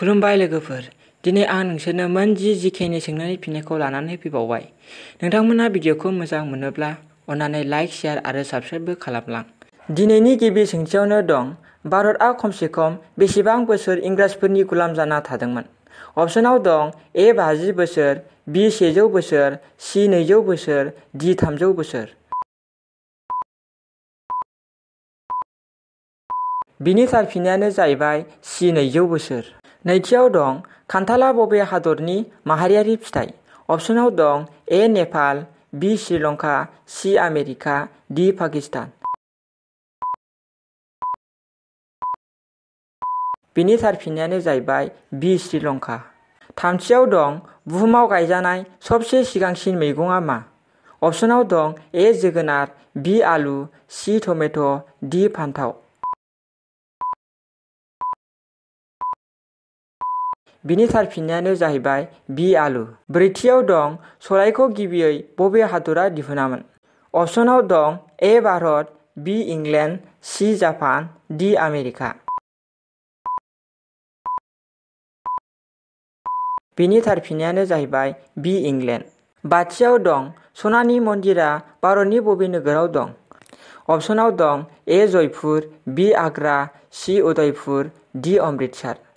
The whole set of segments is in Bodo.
खुलुमबाय लोगोफोर, दिनै आं नोंसोरनो मोन 10 जिकेनि सोंनायनि फिननायखौ लानानै फैबावबाय। नोंथांमोना भिडिअखौ मोजां मोनोब्ला अन्नानै लाइक, शेयार आरो साबस्क्राइबबो खालामलां। दिनैनि गिबि सोंथियावनो दं, भारतआ खमसे खम बेसेबां बोसोर इंराजफोरनि गुलाम जाना थादोंमोन? अपशनाव दं ए 50 बोसोर, बि 100 बोसोर, सि 200 बोसोर, डि 300 बोसोर। बिनि थार फिननायानो जाहैबाय सि 200 बोसोर। नैथियाव दं, खान्थाला बबे हादरनि माहारियारि फिथाइ? अपशनाव दं ए नेपाल, बि श्रीलंका, सि आमेरिका, डि पाकिस्तान। बिनि थार फिननायानो जाहैबाय बि श्रीलंका। थामथियाव दं, बुहुमाव गायजानाय सबसे सिगांसिन मैगंआ मा? अपशनाव दं ए जोगोनार, बि आलु, सि टमेट', डि फान्थाव। बिनि थार फिननायानो जाहैबाय बि आलु। ब्रैथियाव दं, सलायखौ गिबियै बबे हादरा दिहुनामोन? अपशनाव दं ए भारत, बि इंलेण्ड, सि जापान, डि आमेरिका। बिनि थार फिननायानो जाहैबाय बि इंलेण्ड। बाथियाव दं, सनानि मन्दिरा भारतनि बबे नोगोराव दं? अपशनाव दं ए जयपुर, बि आग्रा, सि उदयपुर, डि अमृतसर।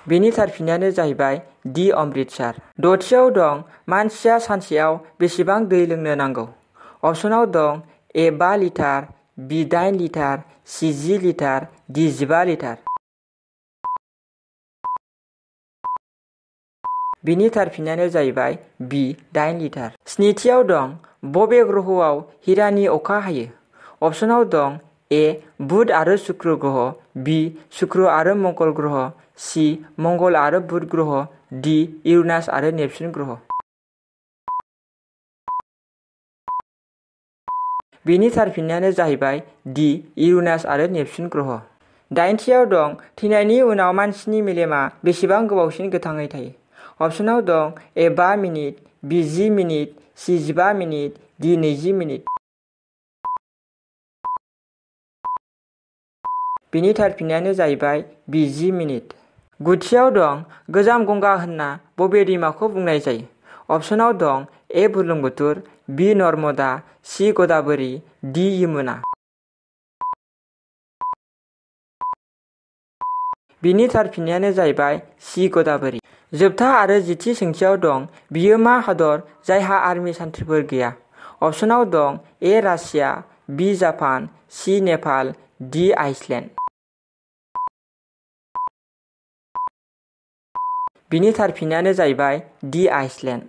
बिनि थार फिननायानो जाहैबाय डि अमृतसर। दथियाव दं, मानसिया सानसेयाव बेसेबां दै लोंनो नांगौ? अपशनाव दं ए 5 लिटार, बि 8 लिटार, सि 10 लिटार, डि 15 लिटार। बिनि थार फिननायानो जाहैबाय बि 8 लिटार। स्निथियाव दं, बबे ग्रहआव हिरानि अखा हायो? अपशनाव दं ए बुध आरो शुक्र ग्रह, बि शुक्र आरो मंगल ग्रह, सि मंगल आरो बुध ग्रह, डि इउरेनास आरो नेपसुन ग्रह। बिनि थार फिननायानो जाहैबाय डि इउरेनास आरो नेपसुन ग्रह। दाइनथियाव दं, थैनायनि उनाव मानसिनि मेलेमा बेसेबां गोबावसिन गोथाङै थायो? अपशनाव दं ए 5 मिनिट, बि 10 मिनिट, सि 15 मिनिट, डि 20 मिनिट। बिनि थार फिननायानो जाहैबाय बि 10 मिनिट। गुथियाव दं, गोजाम गंगा होनना बबे दैमाखौ बुंनाय जायो? अपशनाव दं ए बुरलुंबुथुर, बि नर्मदा, सि गदाबरी, डि यमुना। बिनि थार फिननायानो जाहैबाय सि गदाबरी। जोबथा आरो 10थि सोंथियाव दं, बियो मा हादर जायहा आर्मि सान्थ्रिफोर गैया? अपशनाव दं ए रासिया, बि जापान, सि नेपाल, डि आइसलेण्ड। बिनि थार फिननायानो जाहैबाय डि आइसलेण्ड।